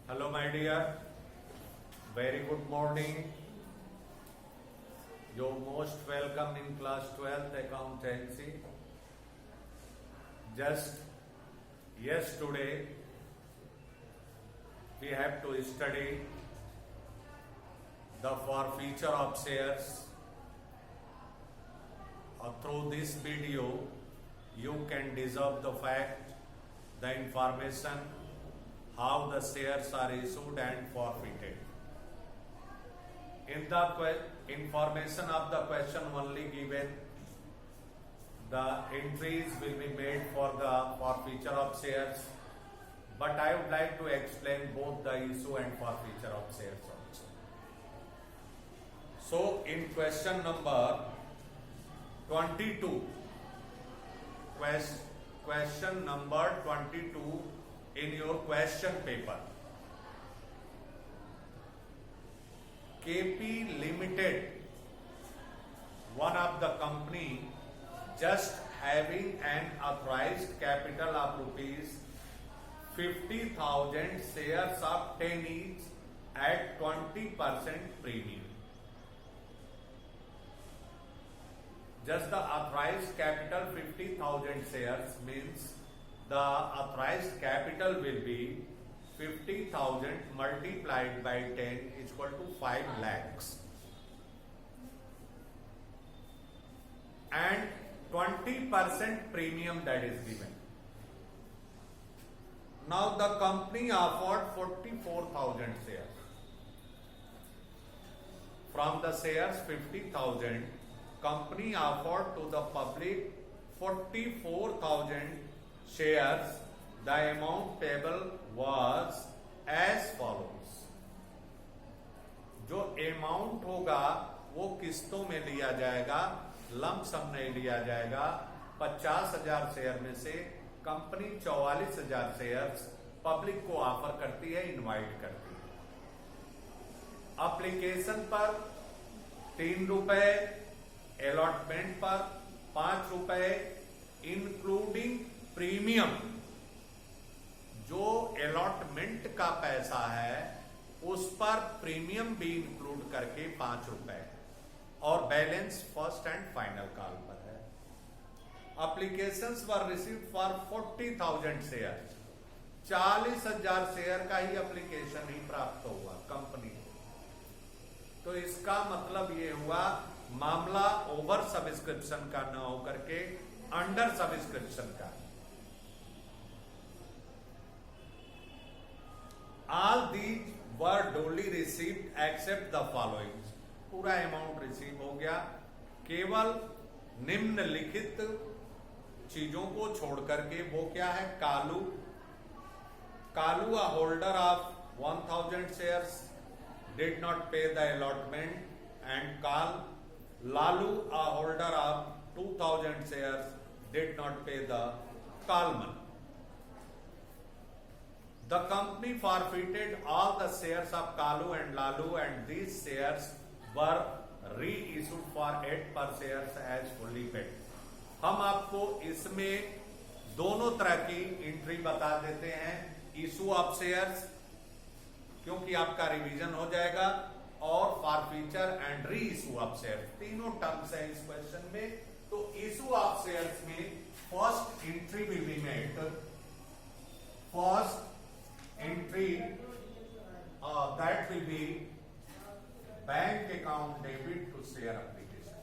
Hello my dear, very good morning. You're most welcome in class 12th accountancy. Just yesterday we have to study the forfeiture of shares. Through this video you can deserve the fact, the information, how the shares are issued and forfeited. In the information of the question only given, the entries will be made for the forfeiture of shares, but I would like to explain both the issue and forfeiture of shares also. So in question number 22, question number 22 in your question paper, KP Limited, one of the company, just having an authorized capital of rupees 50,000 shares of 10 each at 20% premium. Just the authorized capital 50,000 shares means the authorized capital will be 50,000 multiplied by 10 is equal to 5 lakhs. And 20% premium that is given. Now the company offered 44,000 shares. From the shares 50,000, company offered to the public 44,000 shares. The amount payable was as follows. जो amount होगा वो किस्तों में लिया जाएगा, lump सम नहीं लिया जाएगा। 50,000 शेयर में से कंपनी 44,000 शेयर्स पब्लिक को ऑफर करती है, इनवाइट करती है। एप्लीकेशन पर 3 रुपए, अलॉटमेंट पर 5 रुपए, इंक्लूडिंग प्रीमियम। जो अलॉटमेंट का पैसा है उस पर प्रीमियम भी इंक्लूड करके 5 रुपए, और balance first and final call पर है। Applications were received for 40,000 share, 40,000 share का ही एप्लीकेशन ही प्राप्त हुआ कंपनी को। तो इसका मतलब ये हुआ मामला ओवर सब्सक्रिप्शन का न होकर के अंडर सब्सक्रिप्शन का। All these were duly received except the following. पूरा अमाउंट रिसीव हो गया, केवल निम्नलिखित चीजों को छोड़ करके। वो क्या है? Kalu, a holder of 1,000 shares did not pay the allotment, and Lalu, a holder of 2,000 shares did not pay the call money. The company forfeited all the shares of Kalu and Lalu, and these shares were reissued for 8 per shares as fully paid. हम आपको इसमें दोनों तरह की entry बता देते हैं, issue of shares, क्योंकि आपका रिवीजन हो जाएगा, और forfeiture and re issue of shares, तीनों टर्म्स हैं इस क्वेश्चन में। तो इशू ऑफ शेयर्स में first entry will be made, first entry that will be bank account debit to share application,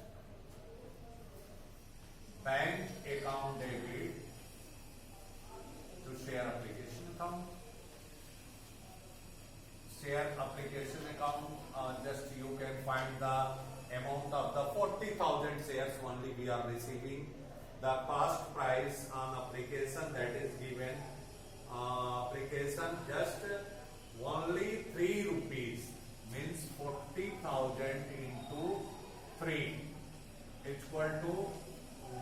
bank account debit to share application account, share application account. Just you can find the amount of the 40,000 shares only we are receiving. The cost price on application that is given. Application just only 3 rupees means 40,000 into 3 is equal to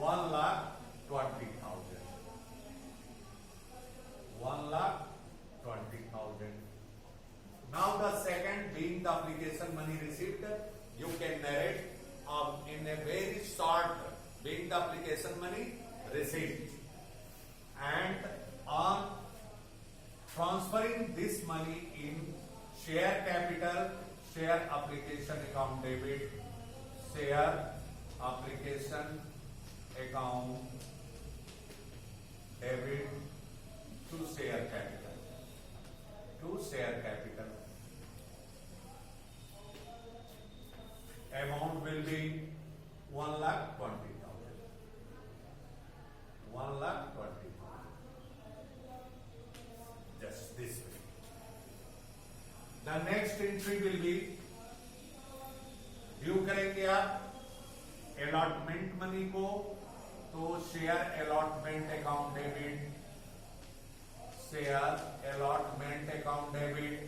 1,20,000. 1,20,000. Now the second being the application money received, you can narrate in a very short, being the application money received, and on Transferring this money in share capital, share application account debit, share application account debit to share capital, amount will be 1,20,000. 1,20,000. Just this way. The next entry will be due करेंगे आप allotment money को, तो share allotment account debit, share allotment account debit,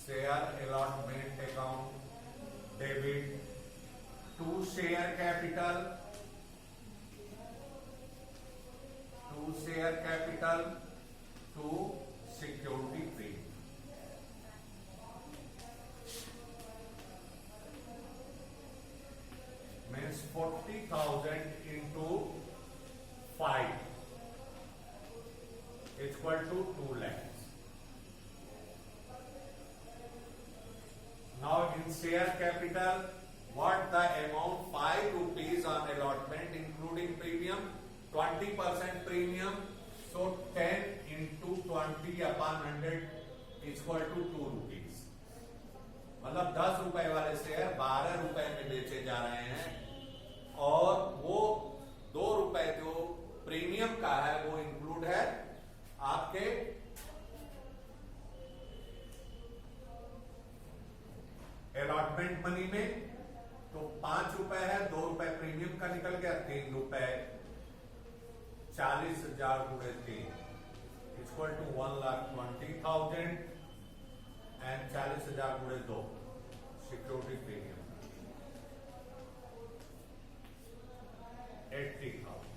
share allotment account debit to share capital, to security premium. Means 40,000 into 5 is equal to 2 lakhs. Now in share capital, what the amount? 5 rupees on allotment including premium, 20% premium. So 10 into 20 upon 100 is equal to 2 rupees. मतलब 10 रुपए वाले share 12 रुपए में बेचे जा रहे हैं, और वो 2 रुपए जो प्रीमियम का है वो इंक्लूड है आपके अलॉटमेंट मनी में. तो 5 रुपए है, 2 रुपए प्रीमियम का निकल गया, 3 रुपए, 40,000 गुणे 3 इक्वल टू 1,20,000 एंड 40,000 गुणे 2 security premium 80,000.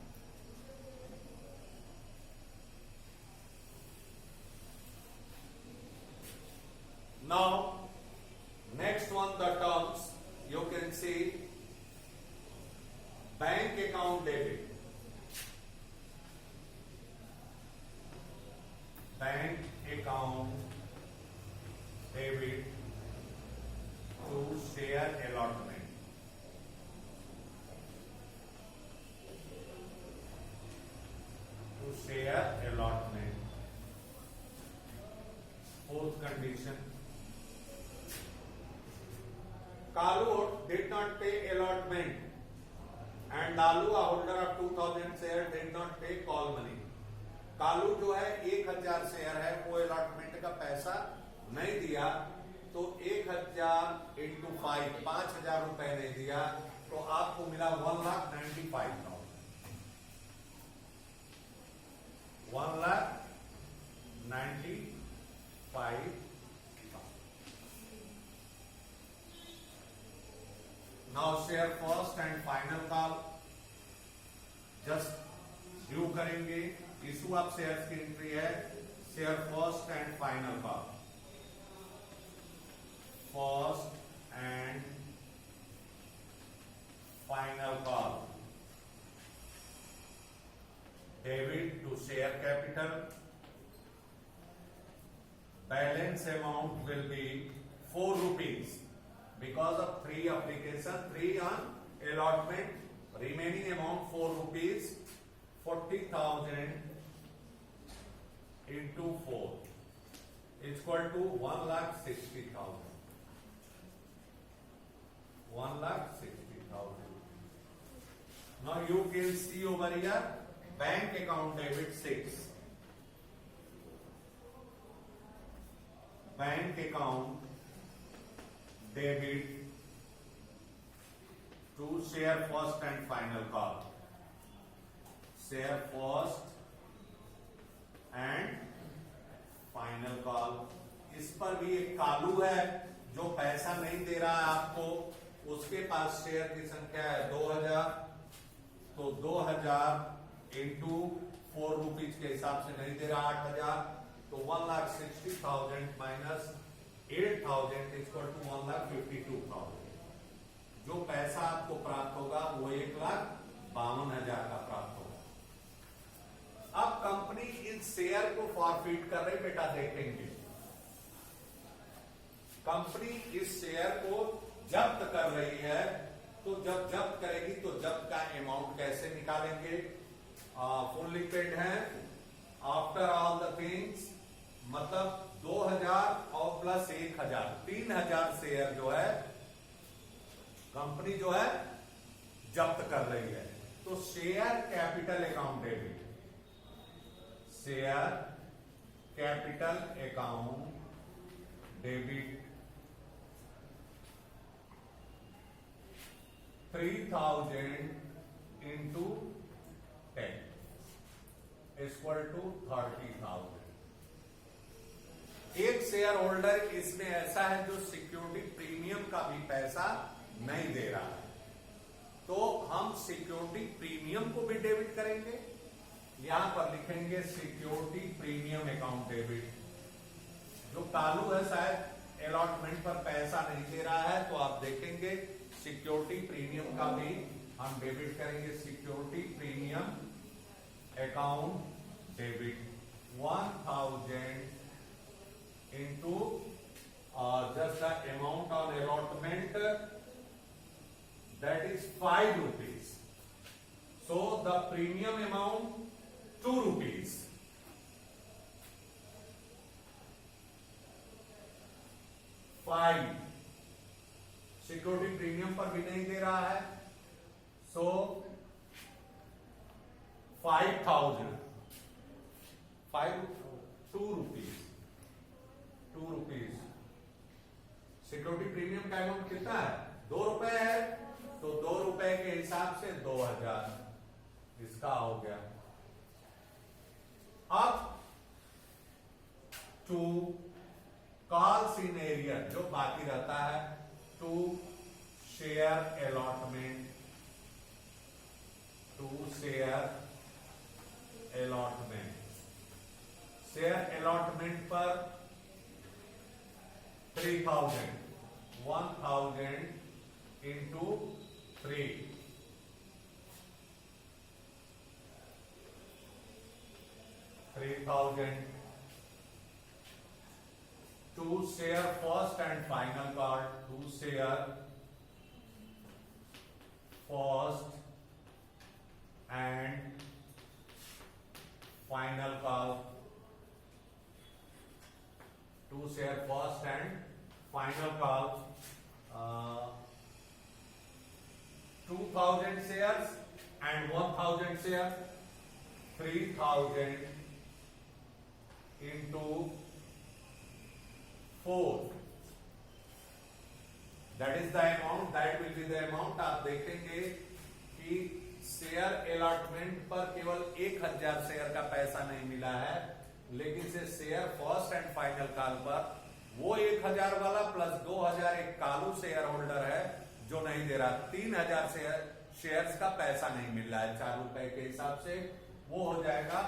Now next one, the terms you can see bank account debit, bank account debit to share allotment, to share allotment. Fourth condition, Kalu did not pay allotment and Lalu, a holder of 2,000 shares, did not pay call money. Kalu जो है 1,000 share है, वो allotment का पैसा नहीं दिया, तो 1,000 into 5, 5,000 रुपए नहीं दिया, तो आपको मिला 1,95,000. 1,95,000. Now share first and final call. Just due करेंगे, इशू ऑफ शेयर की एंट्री है, share first and final call, first and final call, debit to share capital. Balance amount will be 4 rupees because of 3 application, 3 on allotment. Remaining amount 4 rupees. 40,000 into 4 is equal to 1,60,000. 1,60,000. Now you can see over here bank account debit 6. Bank account debit to share first and final call. Share first and final call. इस पर भी एक कालू है जो पैसा नहीं दे रहा है आपको, उसके पास शेयर की संख्या है 2,000, तो 2,000 इंटू 4 रुपीज के हिसाब से नहीं दे रहा 8,000, तो 1,60,000 माइनस 8,000 इक्वल टू 1,52,000. जो पैसा आपको प्राप्त होगा वो 1,52,000 का प्राप्त होगा. अब कंपनी इस शेयर को फॉरफिट कर रही, बेटा देखेंगे कंपनी इस शेयर को जब्त कर रही है, तो जब जब्त करेगी तो जब्त का अमाउंट कैसे निकालेंगे? फुल्ली पेड है आफ्टर ऑल द थिंग्स, मतलब 2000 और प्लस 1000, 3000 शेयर जो है कंपनी जो है जब्त कर रही है। तो share capital account debit, share capital account debit 3000 into 10 equal to 30,000। एक शेयर होल्डर इसमें ऐसा है जो सिक्योरिटी प्रीमियम का भी पैसा नहीं दे रहा है, तो हम सिक्योरिटी प्रीमियम को भी डेबिट करेंगे। यहां पर लिखेंगे सिक्योरिटी प्रीमियम अकाउंट डेबिट। जो कालू है शायद अलॉटमेंट पर पैसा नहीं दे रहा है, तो आप देखेंगे सिक्योरिटी प्रीमियम का भी हम डेबिट करेंगे। Security premium account debit 1000 into just the amount on allotment, that is 5 rupees. So the premium amount 2 rupees. Security premium पर भी नहीं दे रहा है, सो 5,000 2 rupees सिक्योरिटी प्रीमियम का अमाउंट कितना है? 2 रुपए है, तो 2 रुपए के हिसाब से 2000 इसका हो गया। अब टू कॉल्स इन एरियर जो बाकी रहता है, to share allotment, share allotment पर 3000 1000 into 3 3000 to share first and final call, to share first and final call, to share first and final call, 2000 shares and 1000 shares, 3000 into 4, that is the amount, that will be the amount। आप देखेंगे कि share allotment पर केवल 1000 share का पैसा नहीं मिला है, लेकिन से share first and final call पर वो 1000 वाला प्लस 2000 एक कालू शेयर होल्डर है जो नहीं दे रहा, 3000 शेयर्स का पैसा नहीं मिल रहा है 4 रुपए के हिसाब से, वो हो जाएगा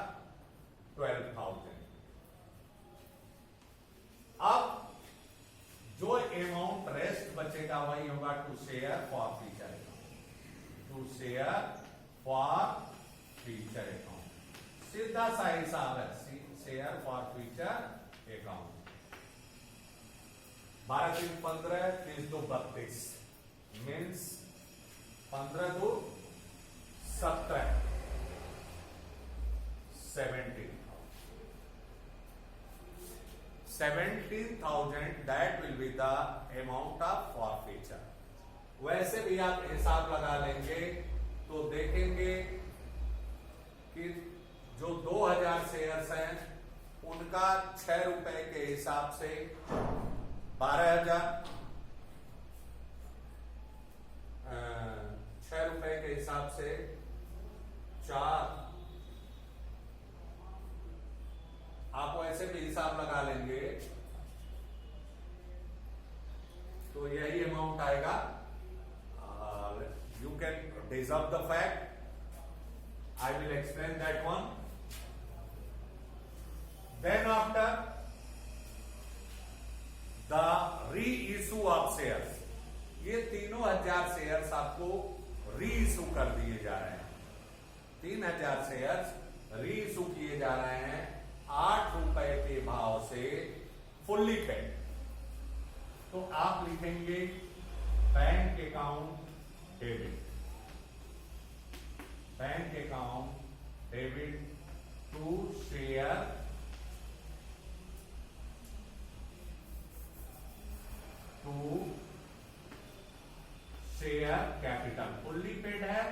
12,000। अब जो अमाउंट रेस्ट बचेगा वही होगा to share forfeiture account, to share forfeiture account. सीधा सा हिसाब है, share forfeiture account. 12 3 15 30 2 32 means 15 2 17 17,000 that will be the amount of forfeiture। वैसे भी आप हिसाब लगा लेंगे तो देखेंगे कि जो 2000 शेयर्स हैं उनका 6 रुपए के हिसाब से 12,000, 6 रुपए के हिसाब से 4, आप ऐसे भी हिसाब लगा लेंगे तो यही अमाउंट आएगा। You can deserve the fact, I will explain that one. Then after the re issue of shares, ये तीनों 1000 शेयर्स आपको री इशू कर दिए जा रहे हैं। 3000 शेयर्स री इशू किए किए जा रहे हैं 8 रुपए के भाव से फुल्ली पेड। तो आप लिखेंगे bank account debit, bank account debit to share capital. Fully paid है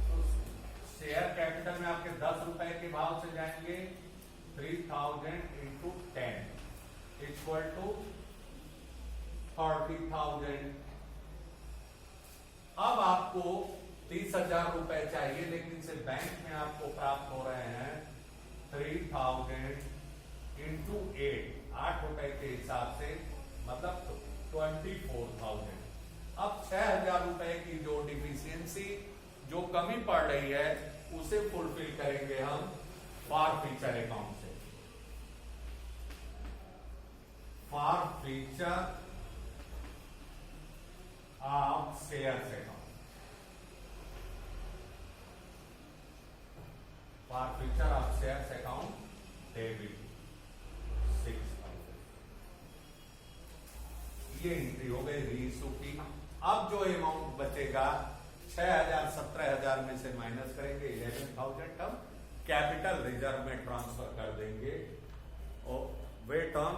तो शेयर कैपिटल में आपके 10 रुपए के भाव से जाएंगे 3000 इंटू 10 इक्वल टू 30,000। अब आपको 30,000 रुपए चाहिए, लेकिन से बैंक में आपको प्राप्त हो रहे हैं 3000 इंटू 8 रुपए के हिसाब से, मतलब 24,000। अब 6,000 रुपए की जो डिफिशियंसी, जो कमी पड़ रही है, उसे फुलफिल करेंगे हम फॉर फ्यूचर अकाउंट से। For future of shares account, for future of shares account debit 6,000। ये एंट्री हो गई रीइश्यू की। अब जो अमाउंट बचेगा 6,000 17,000 में से माइनस करेंगे 11,000, हम कैपिटल रिजर्व में ट्रांसफर कर देंगे। और wait on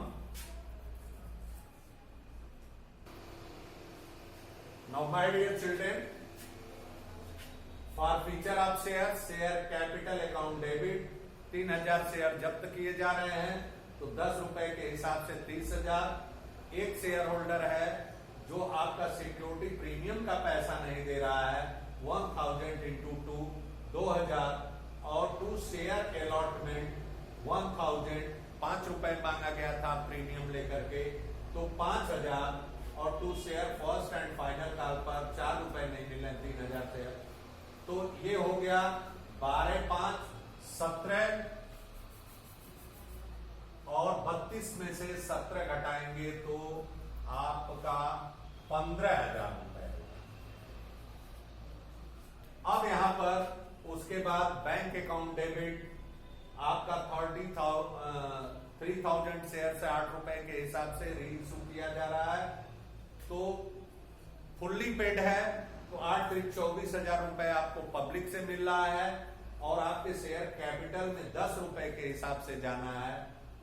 now my dear children, forfeiture of share, share capital account debit 3,000 share जब्त किए जा रहे हैं, तो 10 रुपए के हिसाब से 30,000। एक शेयर होल्डर है जो आपका सिक्योरिटी प्रीमियम का पैसा नहीं दे रहा है, 1,000 इंटू 2 2,000, और टू शेयर अलॉटमेंट 1,000, 5 रुपए मांगा गया था प्रीमियम लेकर के, तो 5,000, और to share first and final call पर 4 रुपए नहीं मिले 3,000 शेयर। तो ये हो गया 12, 5, 17, और 32 में से 17 घटाएंगे तो आपका 15,000 रुपए। अब यहां पर उसके बाद बैंक अकाउंट डेबिट आपका 3,000 शेयर से 8 रुपए के हिसाब से रीइश्यू किया जा रहा है, तो फुल्ली पेड है, तो 8 × 24,000 रुपए आपको पब्लिक से मिल रहा है, और आपके शेयर कैपिटल में 10 रुपए के हिसाब से जाना है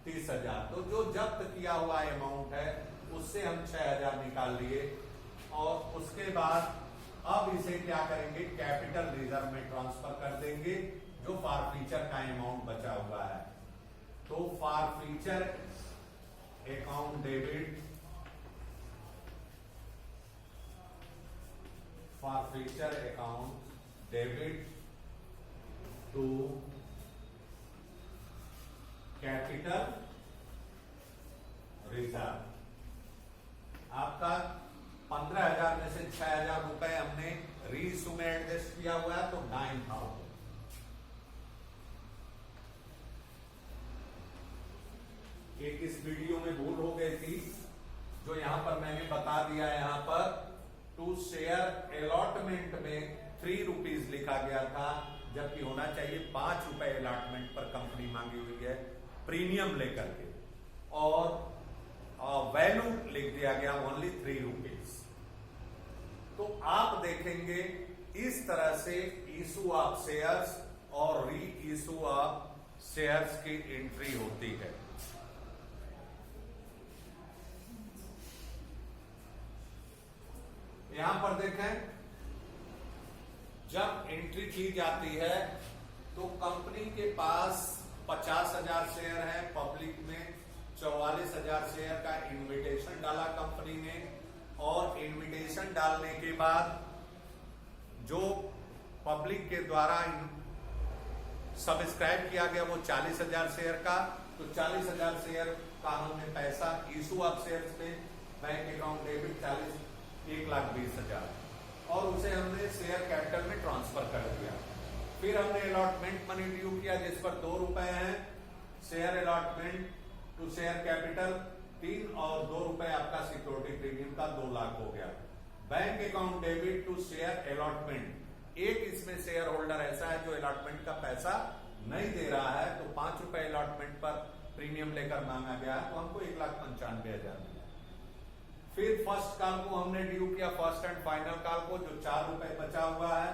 30,000। तो जो जब्त किया हुआ अमाउंट है उससे हम 6,000 निकाल लिए, और उसके बाद अब इसे क्या करेंगे, कैपिटल रिजर्व में ट्रांसफर कर देंगे, जो फॉर फ्यूचर का अमाउंट बचा हुआ है। तो forfeiture account debit, forfeiture account debit to capital reserve, आपका 15,000 में से 6,000 रुपए हमने रीइश्यू में एडजस्ट किया हुआ है, तो 9,000। एक इस वीडियो में भूल हो गई थी, जो यहां पर मैंने बता दिया है, यहां पर टू शेयर अलॉटमेंट में 3 रुपीज लिखा गया था, जबकि होना चाहिए 5 रुपए अलॉटमेंट पर कंपनी मांगी हुई है प्रीमियम लेकर के, और वैल्यू लिख दिया गया ओनली 3 रुपीज। तो आप देखेंगे इस तरह से इशू ऑफ शेयर्स और री इशू ऑफ शेयर्स की एंट्री होती है। यहां पर देखें, जब एंट्री की जाती है तो कंपनी के पास 50,000 शेयर है, पब्लिक में 44,000 शेयर का इन्विटेशन डाला कंपनी ने, और इन्विटेशन डालने के बाद जो पब्लिक के द्वारा सब्सक्राइब किया गया वो 40,000 शेयर का, तो 40,000 शेयर का हमने पैसा इशू ऑफ शेयर्स में बैंक अकाउंट डेबिट 1,20,000, और उसे हमने शेयर कैपिटल में ट्रांसफर कर दिया। फिर हमने अलॉटमेंट मनी ड्यू किया, जिस पर 2 रुपए हैं, share allotment to share capital 3, और 2 रुपए आपका सिक्योरिटी प्रीमियम का 2 लाख हो गया। Bank account debit to share allotment, एक इसमें शेयर होल्डर ऐसा है जो अलॉटमेंट का पैसा नहीं दे रहा है तो 5 रुपए अलॉटमेंट पर प्रीमियम लेकर मांगा गया है, तो हमको 1,95,000 मिला। फिर फर्स्ट कॉल को हमने ड्यू किया, फर्स्ट एंड फाइनल कॉल को, जो 4 रुपए बचा हुआ है,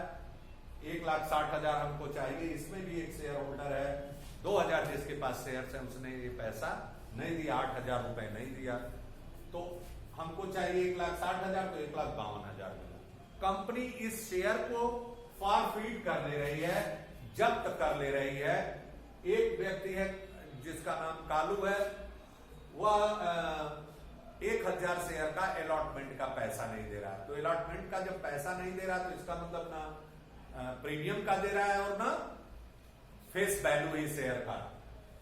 1,60,000 हमको चाहिए। इसमें भी एक शेयर होल्डर है, 2,000 जिसके पास शेयर है उसने ये पैसा नहीं दिया, 8,000 रुपए नहीं दिया, तो हमको चाहिए 1,60,000, तो 1,52,000 मिला। कंपनी इस शेयर को फॉरफीट कर ले रही है, जब्त कर ले रही है। एक व्यक्ति है जिसका नाम कालू है, वह 1,000 शेयर का अलॉटमेंट का पैसा नहीं दे रहा है। तो अलॉटमेंट का जब पैसा नहीं दे रहा तो इसका मतलब ना प्रीमियम का दे रहा है और ना फेस वैल्यू ही शेयर का।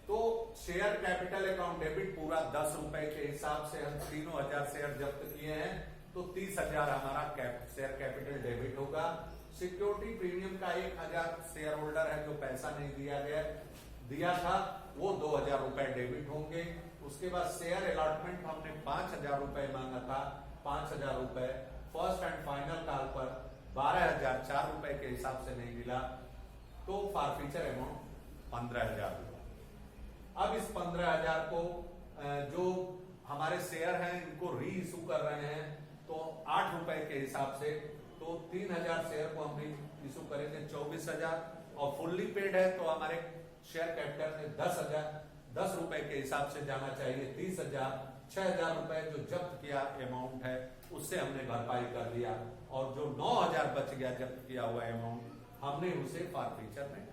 तो शेयर कैपिटल अकाउंट डेबिट पूरा 10 रुपए के हिसाब से हम 3,000 शेयर जब्त किए हैं, तो 30,000 हमारा शेयर कैपिटल डेबिट होगा। सिक्योरिटी प्रीमियम का 1,000 शेयर होल्डर है जो पैसा नहीं दिया था, वो 2,000 रुपए डेबिट होंगे। उसके बाद शेयर अलॉटमेंट हमने 5,000 रुपए मांगा था, 5,000 रुपए फर्स्ट एंड फाइनल कॉल पर 12,000 4 रुपए के हिसाब से नहीं मिला, तो फॉरफीचर अमाउंट 15,000 हुआ। अब इस 15,000 को जो हमारे शेयर हैं इनको री इशू कर रहे हैं, तो 8 रुपए के हिसाब से, तो 3,000 शेयर को हमने इशू करे थे 24,000, और फुल्ली पेड है तो हमारे शेयर कैपिटल में 10 रुपए के हिसाब से जाना चाहिए 30,000। 6,000 रुपए जो जब्त किया अमाउंट है उससे हमने भरपाई कर लिया, और जो 9,000 बच गया जब्त किया हुआ अमाउंट हमने उसे फॉरफीचर में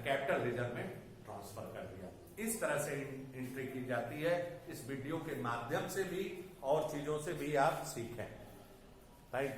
कैपिटल रिजर्व में ट्रांसफर कर दिया। इस तरह से एंट्री की जाती है। इस वीडियो के माध्यम से भी और चीजों से भी आप सीखें। Thank you.